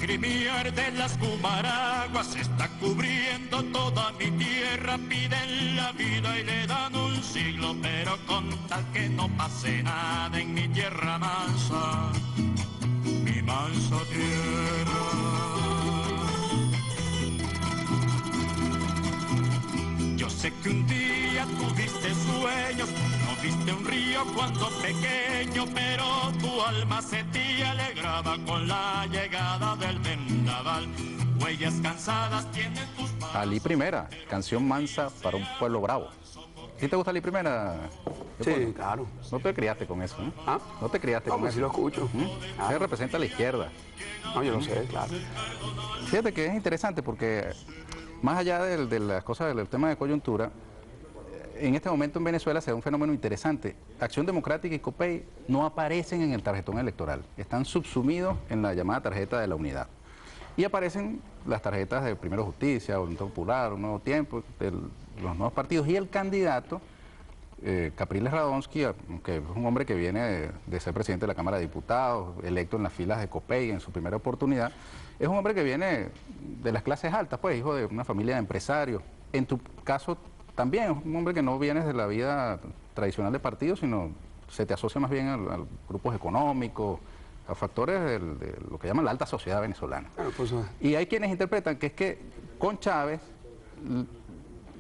lacrimear de las cumaraguas está cubriendo toda mi tierra. Piden la vida y le dan un siglo, pero con tal que no pase nada en mi tierra mansa, mi mansa tierra. Yo sé que un día tuviste sueños, no viste un río cuando pequeño, pero tu alma se te alegraba con la llegada del vendaval. Huellas cansadas tienen tus pasos. Ali Primera, canción mansa para un pueblo bravo. ¿Sí te gusta Ali Primera? Sí, claro. No te criaste con eso, ¿no? ¿Ah? No te criaste con No, eso. sí lo escucho. Se representa a la izquierda. No, yo lo sé, claro. Fíjate que es interesante porque más allá de las cosas del tema de coyuntura, en este momento en Venezuela se da un fenómeno interesante. Acción Democrática y COPEI no aparecen en el tarjetón electoral, están subsumidos en la llamada tarjeta de la unidad. Y aparecen las tarjetas de Primero Justicia, Voluntad Popular, Un Nuevo Tiempo, los nuevos partidos, y el candidato, Capriles Radonsky, que es un hombre que viene de ser presidente de la Cámara de Diputados, electo en las filas de COPEI en su primera oportunidad, es un hombre que viene de las clases altas, pues hijo de una familia de empresarios. En tu caso también es un hombre que no viene de la vida tradicional de partido, sino se te asocia más bien a grupos económicos, a factores de lo que llaman la alta sociedad venezolana. Claro, pues, Y hay quienes interpretan que es que con Chávez,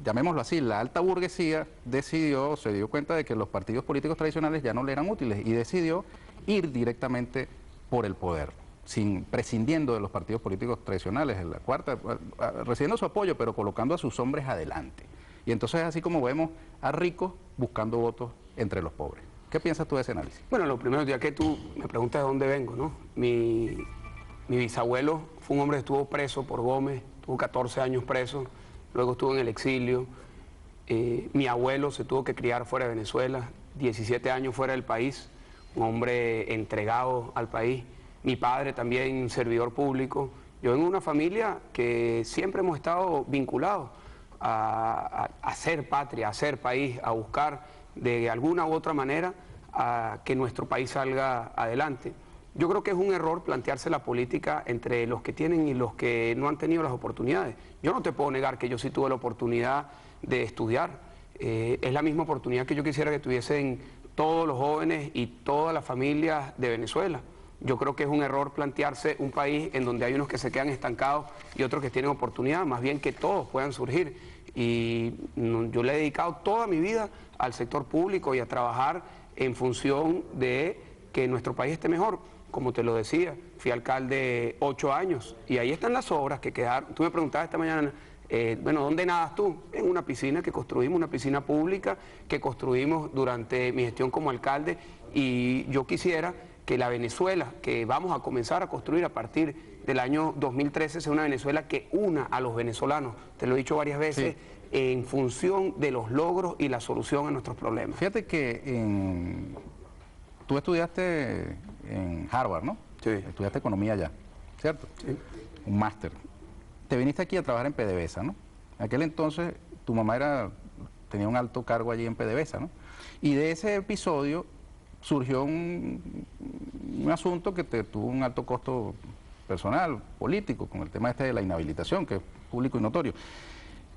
llamémoslo así, la alta burguesía se dio cuenta de que los partidos políticos tradicionales ya no le eran útiles y decidió ir directamente por el poder, prescindiendo de los partidos políticos tradicionales, en la cuarta, recibiendo su apoyo, pero colocando a sus hombres adelante. Y entonces así como vemos a ricos buscando votos entre los pobres. ¿Qué piensas tú de ese análisis? Bueno, lo primero, ya que tú me preguntas de dónde vengo, ¿no? Mi bisabuelo fue un hombre que estuvo preso por Gómez, estuvo 14 años preso, luego estuvo en el exilio. Mi abuelo se tuvo que criar fuera de Venezuela, 17 años fuera del país, un hombre entregado al país. Mi padre también, servidor público. Yo vengo de una familia que siempre hemos estado vinculados a hacer patria, a hacer país, a buscar de alguna u otra manera a que nuestro país salga adelante. Yo creo que es un error plantearse la política entre los que tienen y los que no han tenido las oportunidades. Yo no te puedo negar que yo sí tuve la oportunidad de estudiar. Es la misma oportunidad que yo quisiera que tuviesen todos los jóvenes y todas las familias de Venezuela. Yo creo que es un error plantearse un país en donde hay unos que se quedan estancados y otros que tienen oportunidad, más bien que todos puedan surgir. Y yo le he dedicado toda mi vida al sector público y a trabajar en función de que nuestro país esté mejor. Como te lo decía, fui alcalde 8 años y ahí están las obras que quedaron. Tú me preguntabas esta mañana, bueno, ¿dónde nadas tú? En una piscina que construimos, una piscina pública que construimos durante mi gestión como alcalde, y yo quisiera que la Venezuela que vamos a comenzar a construir a partir del año 2013 sea una Venezuela que una a los venezolanos, te lo he dicho varias veces, sí, en función de los logros y la solución a nuestros problemas. Fíjate que tú estudiaste en Harvard, ¿no? Sí. Estudiaste economía allá, ¿cierto? Sí. Un máster. Te viniste aquí a trabajar en PDVSA, ¿no? En aquel entonces tu mamá tenía un alto cargo allí en PDVSA, ¿no? Y de ese episodio surgió un asunto que tuvo un alto costo personal, político, con el tema este de la inhabilitación, que es público y notorio.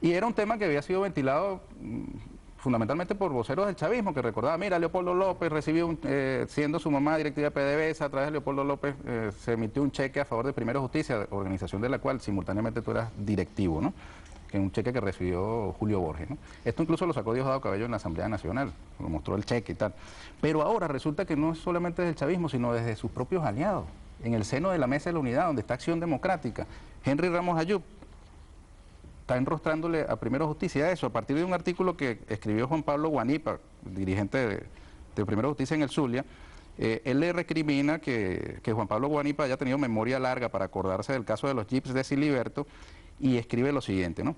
Y era un tema que había sido ventilado fundamentalmente por voceros del chavismo, que recordaba, mira, Leopoldo López recibió, siendo su mamá directiva de PDVSA, a través de Leopoldo López se emitió un cheque a favor de Primero Justicia, organización de la cual simultáneamente tú eras directivo, ¿no? Que es un cheque que recibió Julio Borges, ¿no? Esto incluso lo sacó Diosdado Cabello en la Asamblea Nacional, lo mostró el cheque y tal. Pero ahora resulta que no es solamente desde el chavismo, sino desde sus propios aliados, en el seno de la Mesa de la Unidad, donde está Acción Democrática. Henry Ramos Ayub está enrostrándole a Primero Justicia eso, a partir de un artículo que escribió Juan Pablo Guanipa, dirigente de Primero Justicia en el Zulia. Él le recrimina que Juan Pablo Guanipa haya tenido memoria larga para acordarse del caso de los jeeps de Siliberto, y escribe lo siguiente, ¿no?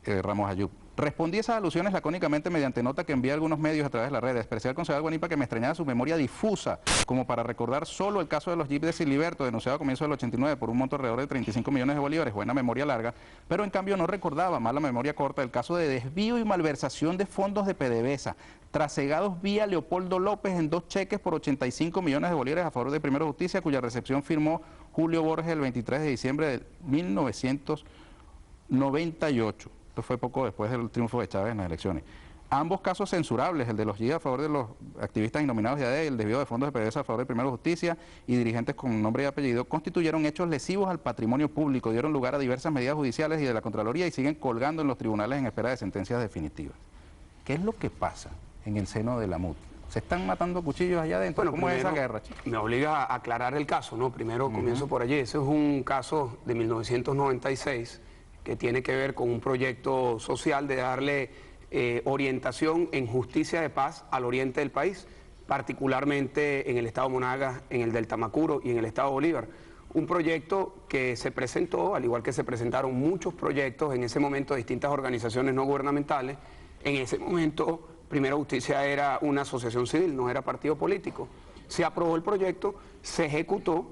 Ramos Ayub. Respondí esas alusiones lacónicamente mediante nota que envié a algunos medios a través de la red. Expresé al concejal Guanipa que me extrañaba su memoria difusa, como para recordar solo el caso de los jeeps de Siliberto, denunciado a comienzos del 89 por un monto alrededor de 35 millones de bolívares, buena memoria larga, pero en cambio no recordaba, mala memoria corta, el caso de desvío y malversación de fondos de PDVSA, trasegados vía Leopoldo López en 2 cheques por 85 millones de bolívares a favor de Primero Justicia, cuya recepción firmó Julio Borges el 23 de diciembre de 1998. Esto fue poco después del triunfo de Chávez en las elecciones. Ambos casos censurables, el de los GIA a favor de los activistas innominados de ADE y el desvío de fondos de PDVSA a favor de Primero Justicia y dirigentes con nombre y apellido, constituyeron hechos lesivos al patrimonio público, dieron lugar a diversas medidas judiciales y de la Contraloría y siguen colgando en los tribunales en espera de sentencias definitivas. ¿Qué es lo que pasa en el seno de la MUT? ¿Se están matando cuchillos allá adentro? Bueno, ¿Cómo es esa guerra, chico? Me obliga a aclarar el caso, ¿no? Primero comienzo por allí. Ese es un caso de 1996 que tiene que ver con un proyecto social de darle orientación en justicia de paz al oriente del país, particularmente en el estado Monagas, en el del Tamacuro y en el estado Bolívar. Un proyecto que se presentó, al igual que se presentaron muchos proyectos en ese momento de distintas organizaciones no gubernamentales. En ese momento, Primero Justicia era una asociación civil, no era partido político. Se aprobó el proyecto, se ejecutó,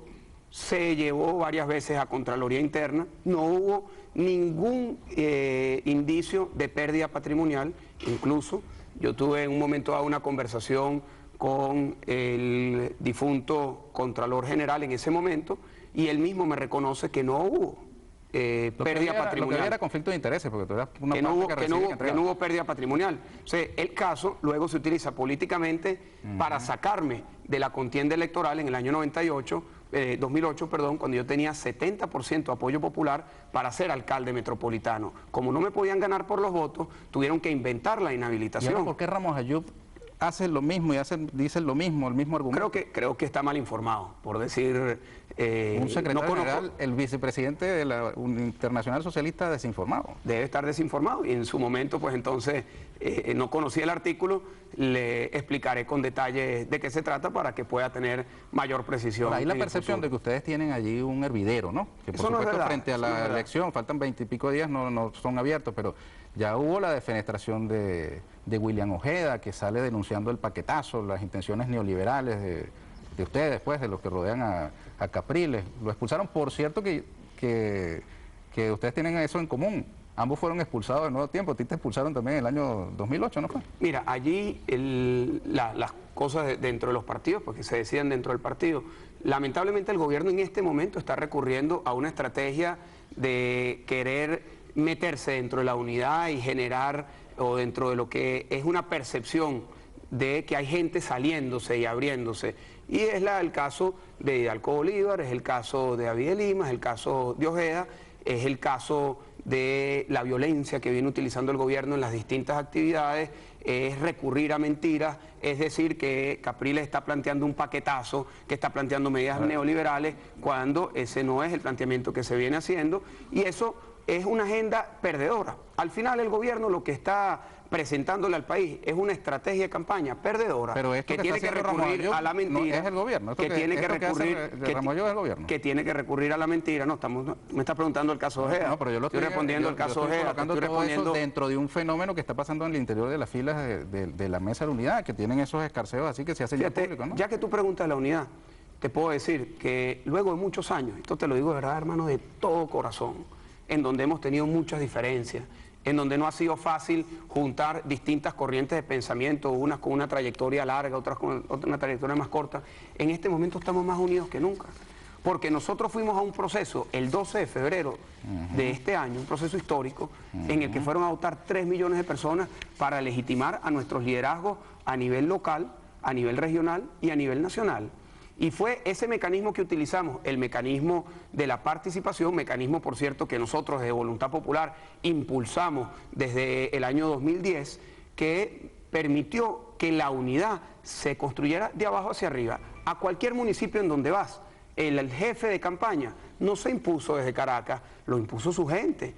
se llevó varias veces a Contraloría Interna, no hubo ningún indicio de pérdida patrimonial. Incluso yo tuve en un momento dado una conversación con el difunto Contralor General en ese momento y él mismo me reconoce que no hubo pérdida patrimonial. Lo que había era conflicto de intereses, porque tú eras una que no hubo pérdida patrimonial. O sea, el caso luego se utiliza políticamente para sacarme de la contienda electoral en el año 2008, cuando yo tenía 70% apoyo popular para ser alcalde metropolitano. Como no me podían ganar por los votos, tuvieron que inventar la inhabilitación. ¿Y ahora por qué Ramos Ayub hace lo mismo y dice lo mismo, el mismo argumento? Creo que está mal informado, por decir... un secretario general, el vicepresidente de la Internacional Socialista, desinformado. Debe estar desinformado y en su momento, pues entonces, no conocía el artículo, le explicaré con detalle de qué se trata para que pueda tener mayor precisión. Hay la percepción de que ustedes tienen allí un hervidero, ¿no? Que por supuesto frente a la elección, faltan 20 y pico días, no son abiertos, pero ya hubo la defenestración de William Ojeda, que sale denunciando el paquetazo, las intenciones neoliberales de ustedes, pues, de los que rodean a Capriles. Lo expulsaron, por cierto que ustedes tienen eso en común. Ambos fueron expulsados de Nuevo Tiempo. A ti te expulsaron también en el año 2008, ¿no fue? Mira, allí las cosas dentro de los partidos, porque se deciden dentro del partido. Lamentablemente el gobierno en este momento está recurriendo a una estrategia de querer meterse dentro de la unidad y generar, o dentro de lo que es una percepción de que hay gente saliéndose y abriéndose. Y es el caso de Hidalgo Bolívar, es el caso de David de Lima, es el caso de Ojeda, es el caso de la violencia que viene utilizando el gobierno en las distintas actividades, es recurrir a mentiras, es decir que Capriles está planteando un paquetazo, que está planteando medidas neoliberales, cuando ese no es el planteamiento que se viene haciendo, y eso es una agenda perdedora. Al final el gobierno lo que está presentándole al país es una estrategia de campaña perdedora, pero esto que tiene que recurrir a la mentira. No es el gobierno, que tiene que recurrir que tiene que recurrir a la mentira. No, me estás preguntando el caso Ojeda. No, pero yo lo estoy respondiendo el caso Ojeda. Estoy respondiendo dentro de un fenómeno que está pasando en el interior de las filas de la mesa de la unidad, que tienen esos escarceos así que se hacen ya públicos, ¿no? Ya que tú preguntas la unidad, te puedo decir que luego de muchos años, esto te lo digo de verdad, hermano, de todo corazón, en donde hemos tenido muchas diferencias, en donde no ha sido fácil juntar distintas corrientes de pensamiento, unas con una trayectoria larga, otras con una trayectoria más corta. En este momento estamos más unidos que nunca, porque nosotros fuimos a un proceso el 12 de febrero de este año, un proceso histórico, en el que fueron a votar 3 millones de personas para legitimar a nuestros liderazgos a nivel local, a nivel regional y a nivel nacional. Y fue ese mecanismo que utilizamos, el mecanismo de la participación, mecanismo, por cierto, que nosotros desde Voluntad Popular impulsamos desde el año 2010, que permitió que la unidad se construyera de abajo hacia arriba. A cualquier municipio en donde vas, el jefe de campaña no se impuso desde Caracas, lo impuso su gente,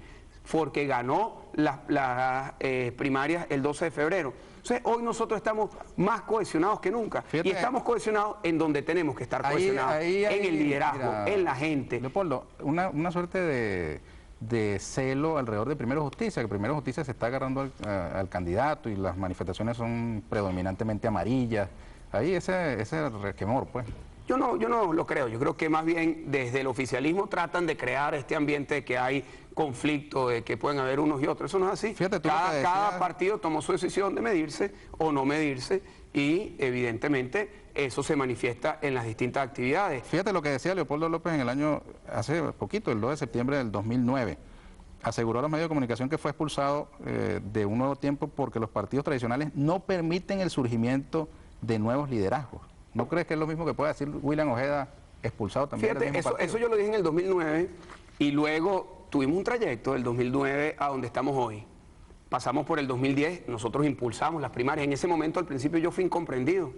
porque ganó las primarias el 12 de febrero. Entonces, hoy nosotros estamos más cohesionados que nunca. Fíjate, y estamos cohesionados en donde tenemos que estar cohesionados, en el liderazgo, mira, en la gente. Leopoldo, una suerte de celo alrededor de Primero Justicia, que Primero Justicia se está agarrando al candidato y las manifestaciones son predominantemente amarillas. Ahí ese requemor, pues. Yo no lo creo. Yo creo que más bien desde el oficialismo tratan de crear este ambiente de que hay conflicto, de que pueden haber unos y otros. Eso no es así. Fíjate, cada partido tomó su decisión de medirse o no medirse y evidentemente eso se manifiesta en las distintas actividades. Fíjate lo que decía Leopoldo López en el año, hace poquito, el 2 de septiembre del 2009. Aseguró a los medios de comunicación que fue expulsado de Un Nuevo Tiempo porque los partidos tradicionales no permiten el surgimiento de nuevos liderazgos. ¿No crees que es lo mismo que puede decir William Ojeda, expulsado también del mismo partido? Eso yo lo dije en el 2009 y luego tuvimos un trayecto del 2009 a donde estamos hoy. Pasamos por el 2010, nosotros impulsamos las primarias. En ese momento, al principio, yo fui incomprendido.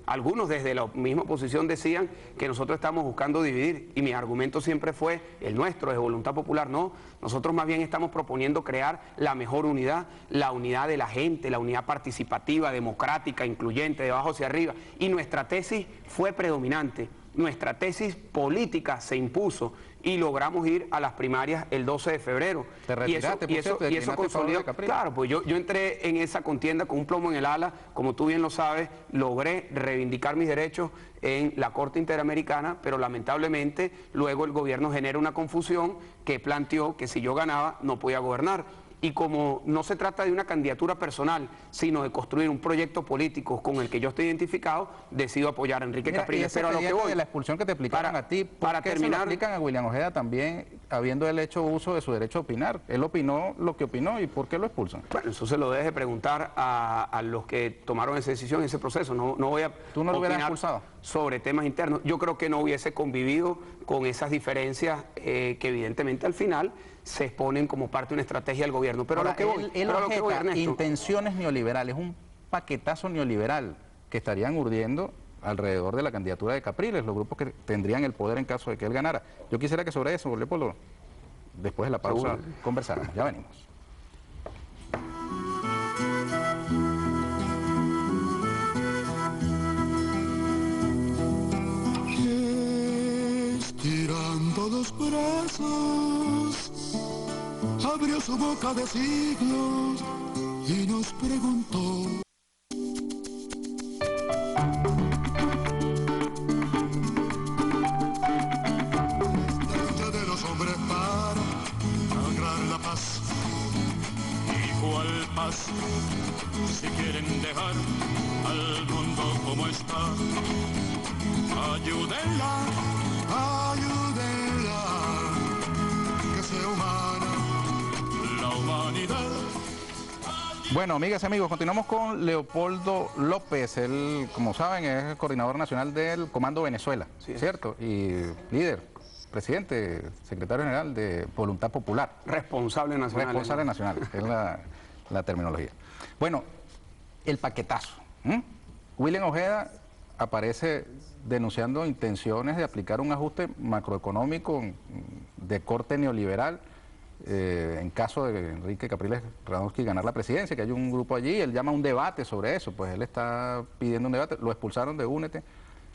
Algunos desde la misma oposición decían que nosotros estamos buscando dividir y mi argumento siempre fue el nuestro, de Voluntad Popular. No, nosotros más bien estamos proponiendo crear la mejor unidad, la unidad de la gente, la unidad participativa, democrática, incluyente, de abajo hacia arriba. Y nuestra tesis fue predominante, nuestra tesis política se impuso y logramos ir a las primarias el 12 de febrero. ¿Te retiraste, y eso consolidó. Claro, pues yo entré en esa contienda con un plomo en el ala, como tú bien lo sabes, logré reivindicar mis derechos en la Corte Interamericana, pero lamentablemente luego el gobierno genera una confusión que planteó que si yo ganaba no podía gobernar. Y como no se trata de una candidatura personal, sino de construir un proyecto político con el que yo estoy identificado, decido apoyar a Enrique Capriles. Pero a lo que voy, de la expulsión que te aplicaron a ti, para ¿por qué terminar, se lo aplican a William Ojeda también, habiendo él hecho uso de su derecho a opinar? Él opinó lo que opinó, ¿y por qué lo expulsan? Bueno, eso se lo debes de preguntar a los que tomaron esa decisión, ese proceso. No voy a ¿Tú no lo hubieras opinar expulsado? Sobre temas internos. Yo creo que no hubiese convivido con esas diferencias que evidentemente al final se exponen como parte de una estrategia del gobierno. Pero Ahora, a lo que voy, Ernesto, intenciones neoliberales, un paquetazo neoliberal que estarían urdiendo alrededor de la candidatura de Capriles, los grupos que tendrían el poder en caso de que él ganara. Yo quisiera que sobre eso, Leopoldo, después de la pausa, conversáramos. Ya venimos. Estirando los brazos, abrió su boca de siglos y nos preguntó. La lucha de los hombres para lograr la paz. ¿Y cuál paz? Si quieren dejar al mundo como está, ayúdenla. Ayúdenla, que sea humana. La humanidad. Bueno, amigas y amigos, continuamos con Leopoldo López. Él, como saben, es el coordinador nacional del Comando Venezuela, sí, ¿cierto? Y líder, presidente, secretario general de Voluntad Popular. Responsable nacional. Responsable nacional, es la terminología. Bueno, el paquetazo. William Ojeda aparece denunciando intenciones de aplicar un ajuste macroeconómico de corte neoliberal en caso de Enrique Capriles Radonsky ganar la presidencia, que hay un grupo allí, él llama a un debate sobre eso, pues él está pidiendo un debate, lo expulsaron de Únete.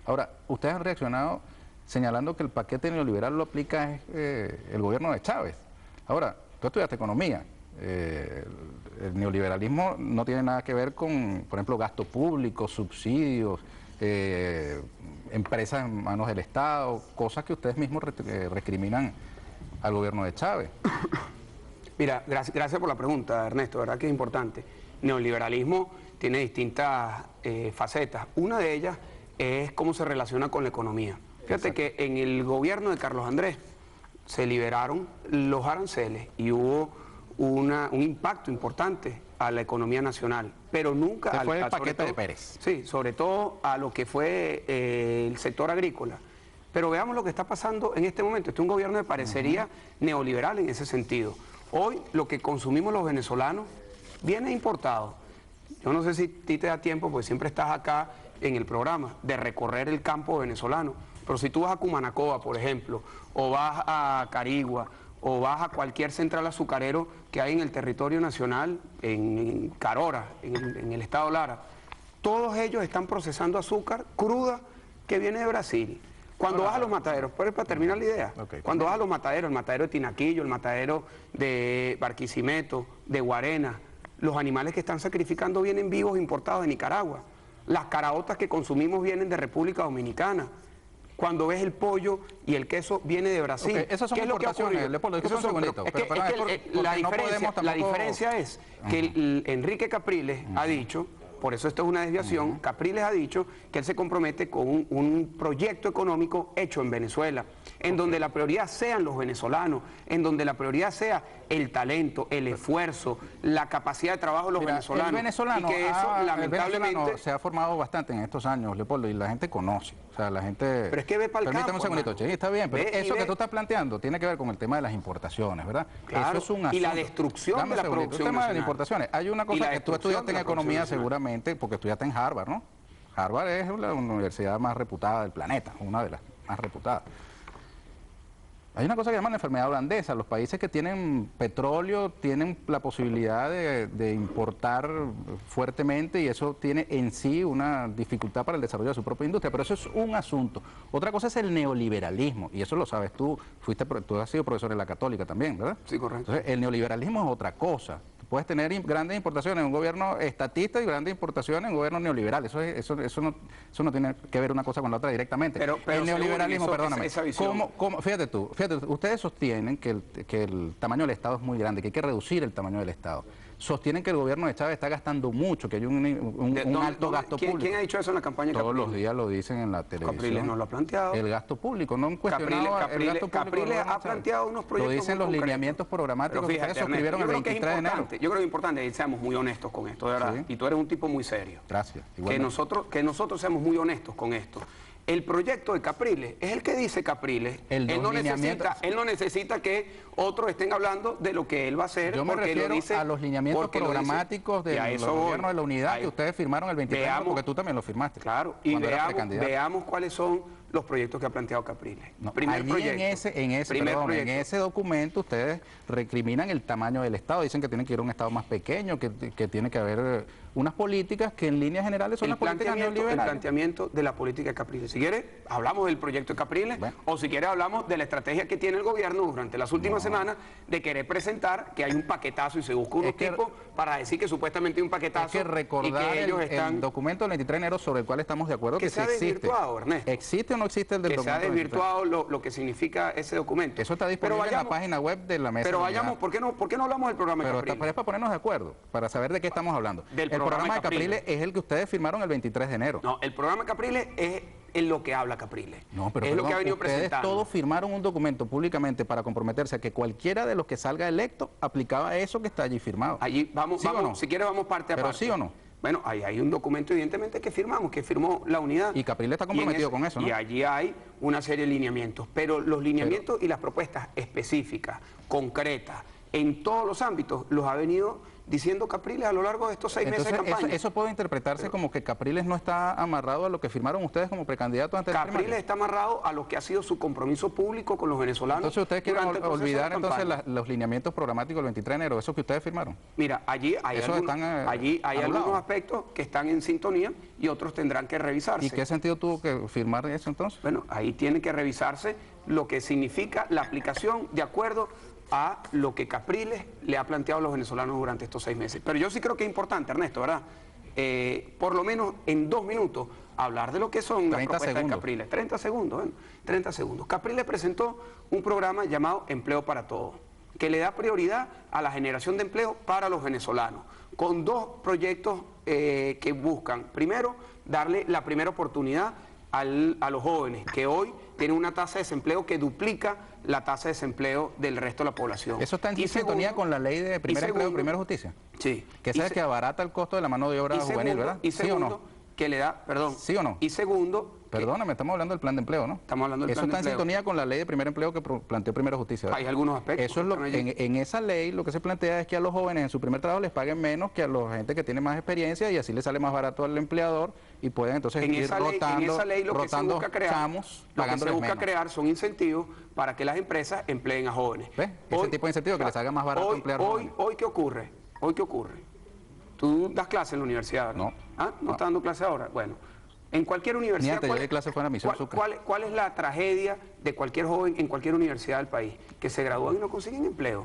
Ahora, ustedes han reaccionado señalando que el paquete neoliberal lo aplica el gobierno de Chávez. Ahora, tú estudiaste economía, el neoliberalismo no tiene nada que ver con, por ejemplo, gasto público, subsidios, empresas en manos del Estado, cosas que ustedes mismos recriminan al gobierno de Chávez. Mira, gracias por la pregunta, Ernesto, verdad que es importante. Neoliberalismo tiene distintas facetas. Una de ellas es cómo se relaciona con la economía. Fíjate que en el gobierno de Carlos Andrés se liberaron los aranceles y hubo un impacto importante a la economía nacional, pero nunca fue el paquete de Pérez. Sí, sobre todo a lo que fue el sector agrícola. Pero veamos lo que está pasando en este momento. Este es un gobierno que parecería neoliberal en ese sentido. Hoy lo que consumimos los venezolanos viene importado. Yo no sé si a ti te da tiempo, porque siempre estás acá en el programa, de recorrer el campo venezolano. Pero si tú vas a Cumanacoa, por ejemplo, o vas a Carigua, o vas a cualquier central azucarero que hay en el territorio nacional, en Carora, en el estado Lara, todos ellos están procesando azúcar cruda que viene de Brasil. Cuando vas a los mataderos, para terminar la idea, cuando vas a los mataderos, el matadero de Tinaquillo, el matadero de Barquisimeto, de Guarena, los animales que están sacrificando vienen vivos importados de Nicaragua. Las caraotas que consumimos vienen de República Dominicana. Cuando ves el pollo y el queso viene de Brasil. Esas son importaciones, Leopoldo, la diferencia es que Enrique Capriles ha dicho por eso esto es una desviación. Capriles ha dicho que él se compromete con un proyecto económico hecho en Venezuela, en donde la prioridad sean los venezolanos, en donde la prioridad sea el talento, el esfuerzo, la capacidad de trabajo de los venezolanos. El venezolano, y que eso, el lamentablemente, venezolano se ha formado bastante en estos años, Leopoldo, y la gente conoce. O sea, la gente... Pero es que ve para el campo. Permítame un segundito, hermano. Che, está bien, pero Ve eso que tú estás planteando tiene que ver con el tema de las importaciones, ¿verdad? Claro, eso es un asunto. y la destrucción Dame de la un segundito, producción el tema de las nacional. importaciones. Hay una Y cosa la que tú destrucción estudiaste de en la producción economía nacional. seguramente, porque estudiaste en Harvard, ¿no? Harvard es la universidad más reputada del planeta, una de las más reputadas. Hay una cosa que llaman enfermedad holandesa. Los países que tienen petróleo tienen la posibilidad de importar fuertemente y eso tiene en sí una dificultad para el desarrollo de su propia industria. Pero eso es un asunto. Otra cosa es el neoliberalismo y eso lo sabes tú. Tú has sido profesor en la Católica también, ¿verdad? Sí, correcto. Entonces, el neoliberalismo es otra cosa. Puedes tener grandes importaciones en un gobierno estatista y grandes importaciones en un gobierno neoliberal. Eso no tiene que ver una cosa con la otra directamente. Pero el neoliberalismo, eso, perdóname, esa visión. fíjate tú, ustedes sostienen que el tamaño del Estado es muy grande, que hay que reducir el tamaño del Estado. Sostienen que el gobierno de Chávez está gastando mucho, que hay un alto gasto público. ¿Quién ha dicho eso en la campaña? Todos los días lo dicen en la televisión. Capriles no lo ha planteado. El gasto público, no han cuestionado el gasto público. Capriles ha planteado unos proyectos. Lo dicen los lineamientos programáticos que ustedes suscribieron el 23 de enero. Yo creo que es importante que seamos muy honestos con esto, de verdad. Sí. Y tú eres un tipo muy serio. Gracias. Que nosotros seamos muy honestos con esto. El proyecto de Capriles es el que dice Capriles. Él no necesita que otros estén hablando de lo que él va a hacer. Yo me refiero a los lineamientos programáticos del gobierno de la unidad que ustedes firmaron el 23 de enero, porque tú también lo firmaste. Claro, y veamos cuáles son los proyectos que ha planteado Capriles. No, Primer proyecto. En ese documento ustedes recriminan el tamaño del Estado, dicen que tiene que ir a un Estado más pequeño, que tiene que haber unas políticas que en líneas generales son las políticas neoliberales. El planteamiento de la política de Capriles. Si quieres, hablamos del proyecto de Capriles, o si quieres hablamos de la estrategia que tiene el gobierno durante las últimas semanas de querer presentar que hay un paquetazo y se busca unos tipos para decir que supuestamente hay un paquetazo. Hay que recordar y que ellos el documento del 23 de enero sobre el cual estamos de acuerdo que se ha desvirtuado, Ernesto. ¿Existe o no existe el del documento? Que se ha desvirtuado lo que significa ese documento. Eso está disponible en la página web de la mesa. Pero vayamos, ¿por qué no hablamos del programa de Capriles? Pero es para ponernos de acuerdo, para saber de qué estamos hablando. El programa de Capriles es el que ustedes firmaron el 23 de enero. No, el programa de Capriles es en lo que habla Capriles. No, pero es lo que ha venido ustedes presentando. todos firmaron un documento públicamente para comprometerse a que cualquiera de los que salga electo aplicaba eso que está allí firmado. Allí vamos, ¿Sí o no? Si quieres vamos parte a ¿Pero parte. sí o no? Bueno, ahí hay un documento evidentemente que firmamos, que firmó la unidad. Y Capriles está comprometido con eso, ¿no? Y allí hay una serie de lineamientos, pero los lineamientos y las propuestas específicas, concretas, en todos los ámbitos, los ha venido diciendo Capriles a lo largo de estos 6 meses de campaña. Eso puede interpretarse como que Capriles no está amarrado a lo que firmaron ustedes como precandidatos ante el Capriles está amarrado a lo que ha sido su compromiso público con los venezolanos. Entonces ustedes quieren olvidar entonces los lineamientos programáticos del 23 de enero, esos que ustedes firmaron. Mira, allí hay algunos aspectos que están en sintonía y otros tendrán que revisarse. ¿Y qué sentido tuvo que firmar eso entonces? Bueno, ahí tiene que revisarse lo que significa la aplicación de acuerdo a lo que Capriles le ha planteado a los venezolanos durante estos 6 meses. Pero yo sí creo que es importante, Ernesto, ¿verdad? Por lo menos en 2 minutos hablar de lo que son las propuestas de Capriles. 30 segundos, bueno, 30 segundos. Capriles presentó un programa llamado Empleo para Todos, que le da prioridad a la generación de empleo para los venezolanos, con 2 proyectos que buscan, primero, darle la primera oportunidad a los jóvenes, que hoy tienen una tasa de desempleo que duplica la tasa de desempleo del resto de la población. ¿Eso está en sintonía con la ley de primer empleo y primera justicia? Sí. Que sabe que abarata el costo de la mano de obra juvenil, ¿verdad? Y segundo, ¿sí o no? Que le da, perdón. ¿Sí o no? Y segundo... Perdóname, estamos hablando del plan de empleo, ¿no? Estamos hablando del plan de empleo. Eso está en sintonía con la ley de primer empleo que planteó Primera Justicia, ¿verdad? Hay algunos aspectos. Eso es en esa ley lo que se plantea es que a los jóvenes en su primer trabajo les paguen menos que a la gente que tiene más experiencia y así les sale más barato al empleador y pueden entonces ir rotando, en esa ley lo que se busca crear son incentivos para que las empresas empleen a jóvenes. ¿Ves? Ese tipo de incentivos que les haga más barato emplear jóvenes. Hoy, ¿qué ocurre? Tú das clase en la universidad, ¿no? No. ¿Ah? ¿No estás dando clase ahora? Bueno. En cualquier universidad, Ni antes, yo di clase fuera de Misión Sucre. ¿Cuál es la tragedia de cualquier joven en cualquier universidad del país? Que se gradúan y no consiguen empleo.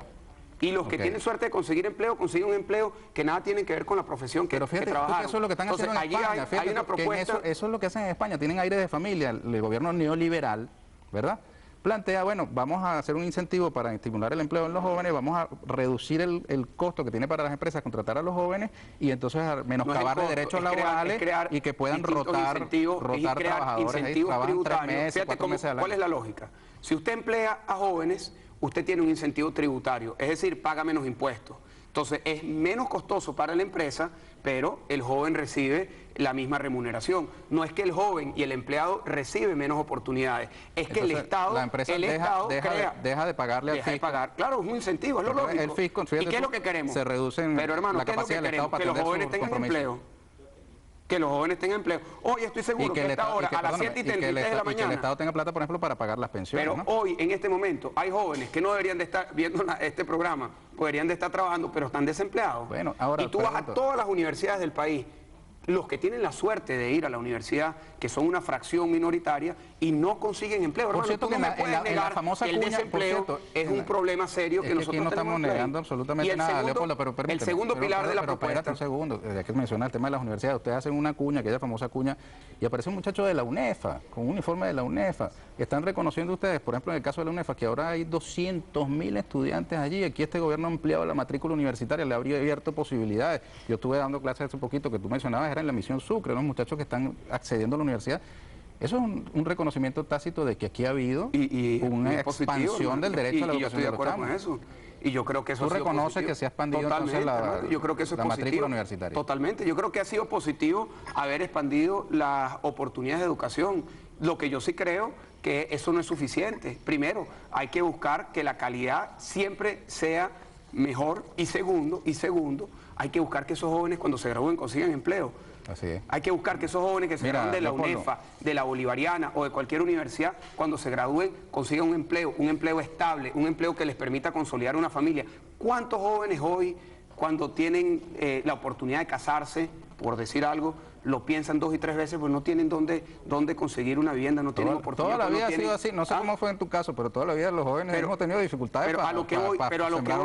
Y los que tienen suerte de conseguir empleo, consiguen un empleo que nada tiene que ver con la profesión que trabajaron. Eso es lo que están haciendo en España. Hay una propuesta... Eso es lo que hacen en España. Tienen aire de familia. El gobierno neoliberal, ¿verdad? plantea, bueno, vamos a hacer un incentivo para estimular el empleo en los jóvenes, vamos a reducir el costo que tiene para las empresas contratar a los jóvenes y entonces a menoscabarle derechos laborales y que puedan rotar trabajadores ahí, trabajan 3 meses, Fíjate 4 meses al año. ¿Cuál es la lógica? Si usted emplea a jóvenes, usted tiene un incentivo tributario, es decir, paga menos impuestos. Entonces es menos costoso para la empresa, pero el joven recibe la misma remuneración. No es que el joven y el empleado reciben menos oportunidades, es que Entonces, el Estado, la empresa deja de pagarle al fisco. Claro, es un incentivo, es lo Porque lógico. el fisco, ¿Y fíjate qué es tú, lo que queremos? se reducen pero hermano, la ¿qué es lo que capacidad del Estado queremos? para Que los atender jóvenes sus tengan compromisos. empleo. Que los jóvenes tengan empleo. Hoy estoy seguro que a esta hora, a las 7:33 de la y que el mañana, Estado tenga plata, por ejemplo, para pagar las pensiones. pero ¿no? hoy, en este momento, hay jóvenes que no deberían de estar viendo este programa, podrían de estar trabajando, pero están desempleados. Bueno, ahora y tú vas a todas las universidades del país, los que tienen la suerte de ir a la universidad, que son una fracción minoritaria, y no consiguen empleo. Por Hermano, cierto, tú que no me en puedes la negar famosa que el cuña, por desempleo cierto, es un problema serio que nosotros aquí no estamos tenemos negando absolutamente nada, Leopoldo, pero permíteme. El segundo pilar de la pero propuesta. espérate un segundo, ya que menciona el tema de las universidades, ustedes hacen una cuña, aquella famosa cuña, y aparece un muchacho de la UNEFA, con un uniforme de la UNEFA. Están reconociendo ustedes, por ejemplo, en el caso de la UNEFA, que ahora hay 200.000 estudiantes allí. Aquí este gobierno ha ampliado la matrícula universitaria, le ha abierto posibilidades. Yo estuve dando clases hace poquito, que tú mencionabas, era en la Misión Sucre, los muchachos que están accediendo a la universidad. Eso es un reconocimiento tácito de que aquí ha habido una expansión del derecho a la educación. Y yo estoy de acuerdo con eso. Y yo creo que eso ¿Tú reconoces que se ha expandido entonces yo creo que eso es la matrícula positivo. universitaria? Totalmente. Yo creo que ha sido positivo haber expandido las oportunidades de educación. Lo que yo sí creo que eso no es suficiente. Primero, hay que buscar que la calidad siempre sea mejor. Y segundo, hay que buscar que esos jóvenes cuando se gradúen consigan empleo. Así es. Hay que buscar que esos jóvenes que se gradúen de la UNEFA, de la Bolivariana o de cualquier universidad, cuando se gradúen consigan un empleo estable, un empleo que les permita consolidar una familia. ¿Cuántos jóvenes hoy, cuando tienen la oportunidad de casarse, por decir algo, lo piensan 2 y 3 veces, pues no tienen dónde conseguir una vivienda, no tienen oportunidad? Toda la vida ha sido así, no sé cómo fue en tu caso, pero toda la vida los jóvenes hemos tenido dificultades pero a lo que voy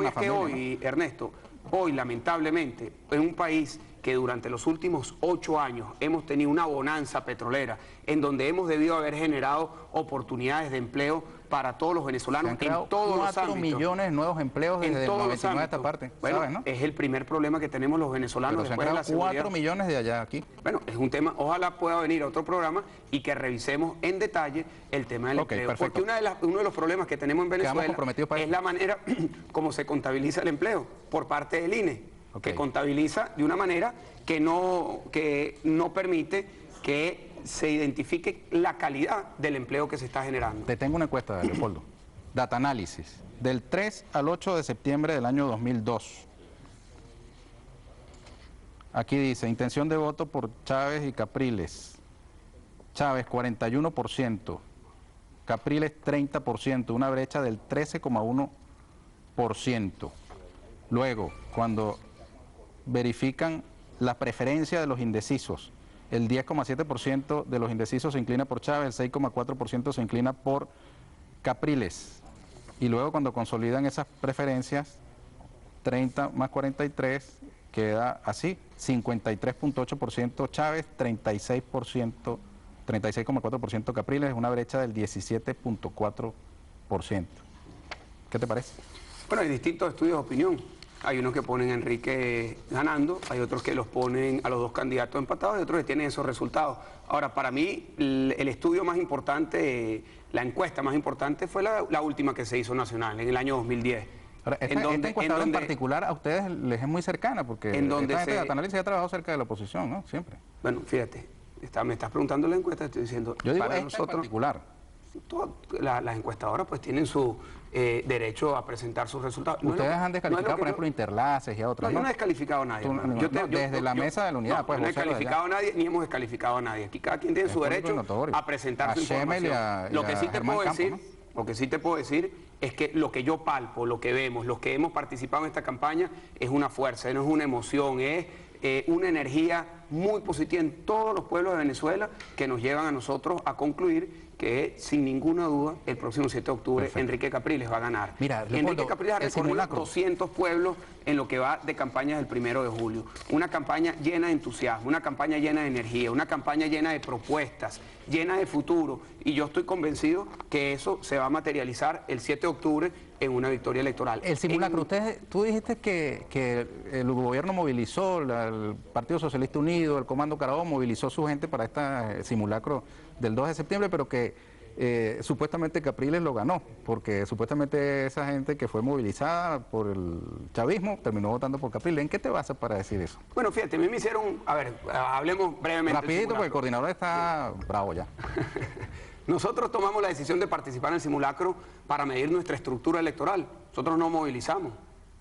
es que hoy, Ernesto, hoy lamentablemente, en un país que durante los últimos 8 años hemos tenido una bonanza petrolera, en donde hemos debido haber generado oportunidades de empleo para todos los venezolanos en todos los ámbitos. 4 millones de nuevos empleos desde el 99 a esta parte, bueno, ¿sabes, no? Es el primer problema que tenemos los venezolanos. Pero después de la se han creado 4 seguridad. millones de allá aquí. Bueno, es un tema, ojalá pueda venir a otro programa y que revisemos en detalle el tema del empleo. Perfecto. Porque uno de los problemas que tenemos en Venezuela es la manera como se contabiliza el empleo por parte del INE, que contabiliza de una manera que no permite que se identifique la calidad del empleo que se está generando. Te tengo una encuesta, Leopoldo. Data Análisis, del 3 al 8 de septiembre del año 2002. Aquí dice, intención de voto por Chávez y Capriles. Chávez, 41%. Capriles, 30%. Una brecha del 13,1%. Luego, cuando verifican la preferencia de los indecisos, el 10,7% de los indecisos se inclina por Chávez, el 6,4% se inclina por Capriles. Y luego cuando consolidan esas preferencias, 30 más 43 queda así, 53,8% Chávez, 36,4% Capriles, una brecha del 17,4%. ¿Qué te parece? Bueno, hay distintos estudios de opinión. Hay unos que ponen a Enrique ganando, hay otros que los ponen a los dos candidatos empatados y otros que tienen esos resultados. Ahora, para mí, el estudio más importante, la encuesta más importante fue la última que se hizo nacional, en el año 2010. Ahora, esta encuestadora en particular a ustedes les es muy cercana, porque esta gente de Data Análisis ha trabajado cerca de la oposición, ¿no? Siempre. Bueno, fíjate, me estás preguntando la encuesta, estoy diciendo... Yo digo para esta nosotros, en particular. Las encuestadoras pues tienen su derecho a presentar sus resultados. Ustedes han descalificado, por ejemplo, Interlaces y a otros, ¿no? Yo no he descalificado a nadie. Desde la mesa de la unidad, pues. No he descalificado a nadie, ni hemos descalificado a nadie. Aquí cada quien tiene su derecho a presentar su información. Lo que sí te puedo decir es que lo que yo palpo, lo que vemos, los que hemos participado en esta campaña, es una fuerza, no es una emoción, es una energía muy positiva en todos los pueblos de Venezuela que nos llevan a nosotros a concluir que sin ninguna duda el próximo 7 de octubre Perfecto. Enrique Capriles va a ganar. Mira, Leopoldo, Enrique Capriles ha el recorrido simulacro. 200 pueblos en lo que va de campaña del 1 de julio. Una campaña llena de entusiasmo, una campaña llena de energía, una campaña llena de propuestas, llena de futuro. Y yo estoy convencido que eso se va a materializar el 7 de octubre en una victoria electoral. El simulacro, tú dijiste que el gobierno movilizó, el Partido Socialista Unido, el Comando Carabobo movilizó su gente para este simulacro del 2 de septiembre, pero que supuestamente Capriles lo ganó, porque supuestamente esa gente que fue movilizada por el chavismo terminó votando por Capriles. ¿En qué te basas para decir eso? Bueno, fíjate, a mí me hicieron, a ver, hablemos brevemente. Rapidito, porque el coordinador está bravo ya. Nosotros tomamos la decisión de participar en el simulacro para medir nuestra estructura electoral. Nosotros no movilizamos,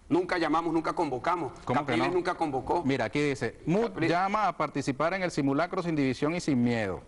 nunca llamamos, nunca convocamos. ¿Cómo que Capriles no? nunca convocó. Mira, aquí dice, MUD Capriles. llama a participar en el simulacro sin división y sin miedo.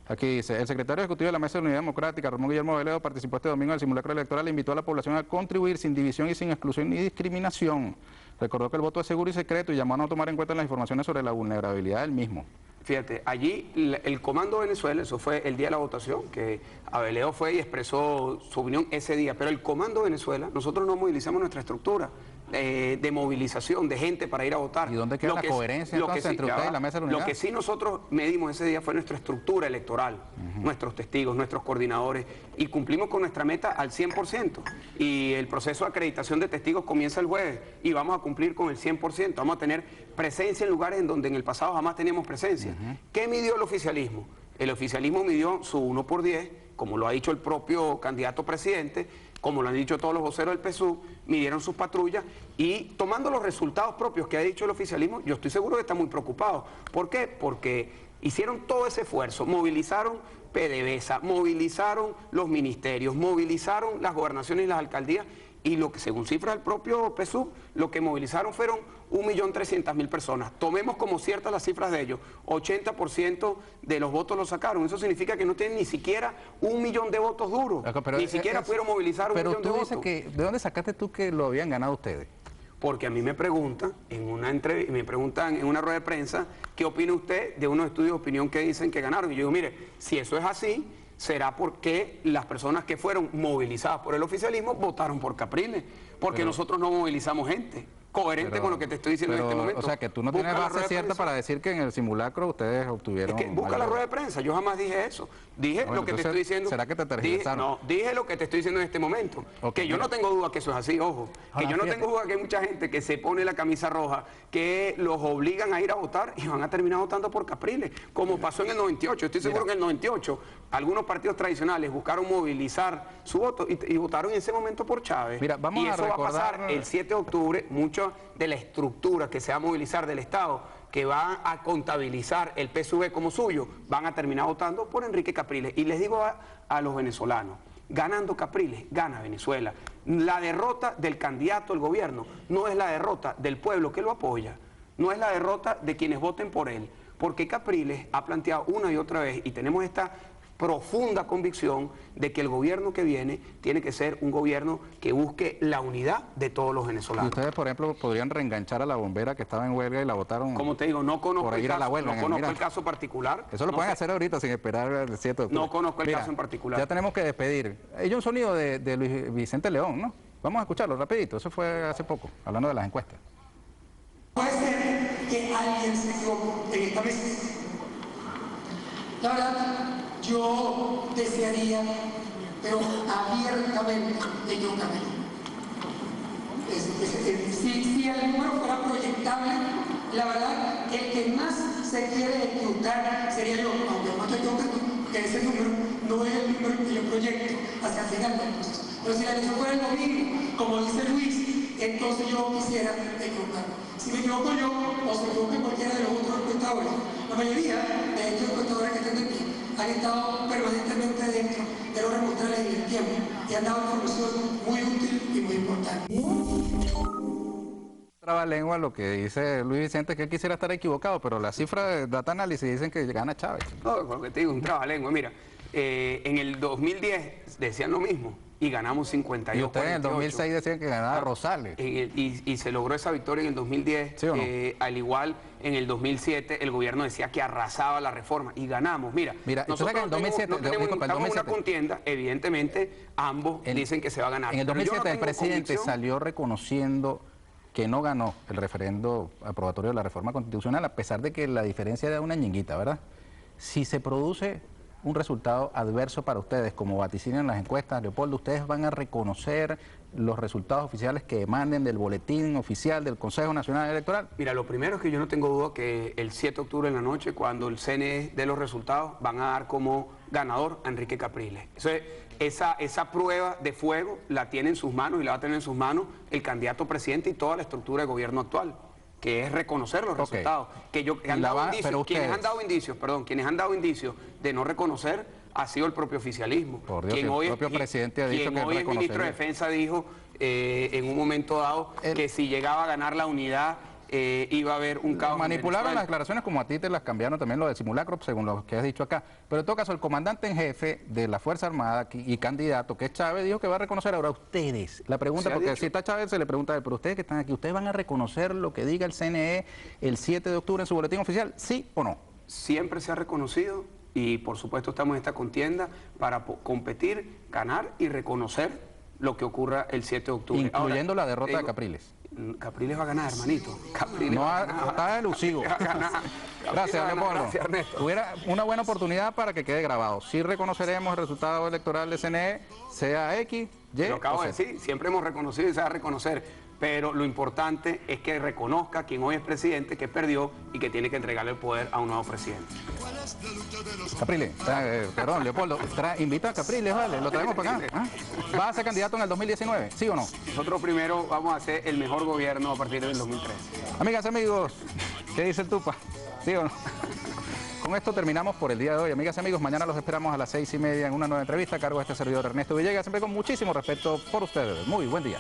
Aquí dice, el secretario ejecutivo de la Mesa de Unidad Democrática, Ramón Guillermo Veledo, participó este domingo en el simulacro electoral e invitó a la población a contribuir sin división y sin exclusión ni discriminación. Recordó que el voto es seguro y secreto y llamó a no tomar en cuenta las informaciones sobre la vulnerabilidad del mismo. Fíjate, allí el Comando Venezuela, eso fue el día de la votación, que Abeleo fue y expresó su opinión ese día, pero el Comando Venezuela, nosotros no movilizamos nuestra estructura de movilización, de gente para ir a votar. ¿Y dónde queda la coherencia entonces entre ustedes y la Mesa de la Unidad? Lo que sí nosotros medimos ese día fue nuestra estructura electoral, nuestros testigos, nuestros coordinadores, y cumplimos con nuestra meta al 100%. Y el proceso de acreditación de testigos comienza el jueves y vamos a cumplir con el 100%. Vamos a tener presencia en lugares en donde en el pasado jamás teníamos presencia. ¿Qué midió el oficialismo? El oficialismo midió su 1 por 10, como lo ha dicho el propio candidato presidente, como lo han dicho todos los voceros del PSUV, midieron sus patrullas y tomando los resultados propios que ha dicho el oficialismo, yo estoy seguro que está muy preocupado. ¿Por qué? Porque hicieron todo ese esfuerzo, movilizaron PDVSA, movilizaron los ministerios, movilizaron las gobernaciones y las alcaldías y lo que según cifras del propio PSUV, lo que movilizaron fueron 1.300.000 personas. Tomemos como ciertas las cifras de ellos, 80% de los votos los sacaron. Eso significa que no tienen ni siquiera 1 millón de votos duros, ni siquiera pudieron movilizar 1 millón de votos. Pero tú dices que, ¿de dónde sacaste tú que lo habían ganado ustedes? Porque a mí me preguntan en una en una rueda de prensa, ¿qué opina usted de unos estudios de opinión que dicen que ganaron? Y yo digo, mire, si eso es así, será porque las personas que fueron movilizadas por el oficialismo votaron por Capriles, porque nosotros no movilizamos gente. Coherente con lo que te estoy diciendo en este momento. O sea, que tú no tienes base cierta para decir que en el simulacro ustedes obtuvieron... Es que busca la rueda de prensa, yo jamás dije eso. Dije lo que te estoy diciendo... ¿Será que te tergiversaron? No, dije lo que te estoy diciendo en este momento. Que yo no tengo duda que eso es así, ojo. Que yo no tengo duda que hay mucha gente que se pone la camisa roja, que los obligan a ir a votar y van a terminar votando por Capriles, como pasó en el 98. Estoy seguro que en el 98 algunos partidos tradicionales buscaron movilizar su voto y votaron en ese momento por Chávez. Mira, vamos y a eso recordar... va a pasar el 7 de octubre, mucho de la estructura que se va a movilizar del Estado, que va a contabilizar el PSV como suyo, van a terminar votando por Enrique Capriles. Y les digo a los venezolanos, ganando Capriles, gana Venezuela. La derrota del candidato al gobierno no es la derrota del pueblo que lo apoya, no es la derrota de quienes voten por él, porque Capriles ha planteado una y otra vez, y tenemos esta profunda convicción de que el gobierno que viene tiene que ser un gobierno que busque la unidad de todos los venezolanos. ¿Y ustedes, por ejemplo, podrían reenganchar a la bombera que estaba en huelga y la votaron? Como te digo, no conozco, por ir a la huelga, no conozco mira, el caso particular. Eso lo pueden hacer ahorita sin esperar el 7 de octubre. No conozco el caso en particular. Ya tenemos que despedir. Hay un sonido de Luis Vicente León, ¿no? Vamos a escucharlo rapidito. Eso fue hace poco, hablando de las encuestas. Puede ser que alguien se equivocó en esta mesa. La verdad, yo desearía, pero abiertamente, equivocarme. Si el número fuera proyectable, la verdad, el que más se quiere equivocar sería yo, aunque no estoy equivocando, que ese número no es el número que yo proyecto hacia el final del proceso. Pero si la elección fuera el domingo, como dice Luis, entonces yo quisiera equivocarme. Si me equivoco yo, o se equivoca cualquiera de los otros encuestadores, la mayoría de estos encuestadores que están aquí han estado permanentemente dentro de los remostrales y el tiempo y han dado información muy útil y muy importante. Trabalengua, lo que dice Luis Vicente es que él quisiera estar equivocado, pero las cifras de Data Analysis dicen que gana Chávez. No, porque te digo, un trabalengua. Mira, en el 2010 decían lo mismo. y ganamos 52. Y ustedes en el 2006 decían que ganaba Rosales. Y se logró esa victoria en el 2010. ¿Sí o no? Al igual, en el 2007 el gobierno decía que arrasaba la reforma y ganamos. Mira, nosotros en el 2007, estamos en una contienda, evidentemente ambos dicen que se va a ganar. En el 2007 el presidente salió reconociendo que no ganó el referendo aprobatorio de la reforma constitucional, a pesar de que la diferencia era una ñinguita, ¿verdad? Si se produce un resultado adverso para ustedes, como vaticinan las encuestas, Leopoldo, ¿ustedes van a reconocer los resultados oficiales que emanden del boletín oficial del Consejo Nacional Electoral? Mira, lo primero es que yo no tengo duda que el 7 de octubre en la noche, cuando el CNE dé los resultados, van a dar como ganador a Enrique Capriles. Esa prueba de fuego la tiene en sus manos y la va a tener en sus manos el candidato presidente y toda la estructura de gobierno actual, que es reconocer los resultados. Quienes han dado indicios de no reconocer ha sido el propio oficialismo. Por Dios, el propio presidente ha dicho que hoy el ministro de Defensa dijo en un momento dado que si llegaba a ganar la unidad iba a haber un caos. Manipularon las declaraciones como a ti te las cambiaron también lo de simulacro, según lo que has dicho acá. Pero en todo caso, el comandante en jefe de la Fuerza Armada y candidato, que es Chávez, dijo que va a reconocer ahora a ustedes. La pregunta, porque si está Chávez, se le pregunta a él, pero ustedes que están aquí, ¿ustedes van a reconocer lo que diga el CNE el 7 de octubre en su boletín oficial? ¿Sí o no? Siempre se ha reconocido y por supuesto estamos en esta contienda para competir, ganar y reconocer lo que ocurra el 7 de octubre. Incluyendo la derrota de Capriles. Capriles va a ganar, hermanito. Está elusivo. Gracias, Leopoldo. Gracias, Ernesto. Tuviera una buena oportunidad para que quede grabado. Sí reconoceremos el resultado electoral del CNE, sea X, Y. Lo acabo de decir, siempre hemos reconocido y se va a reconocer. Pero lo importante es que reconozca quien hoy es presidente, que perdió y que tiene que entregarle el poder a un nuevo presidente. Capriles, perdón, Leopoldo, invita a Capriles, vale, lo traemos para acá. ¿Va a ser candidato en el 2019, sí o no? Nosotros primero vamos a hacer el mejor gobierno a partir del 2013. Amigas, amigos, ¿qué dice el Tupa? ¿Sí o no? Con esto terminamos por el día de hoy. Amigas y amigos, mañana los esperamos a las 6:30 en una nueva entrevista a cargo de este servidor Ernesto Villegas, siempre con muchísimo respeto por ustedes. Muy buen día.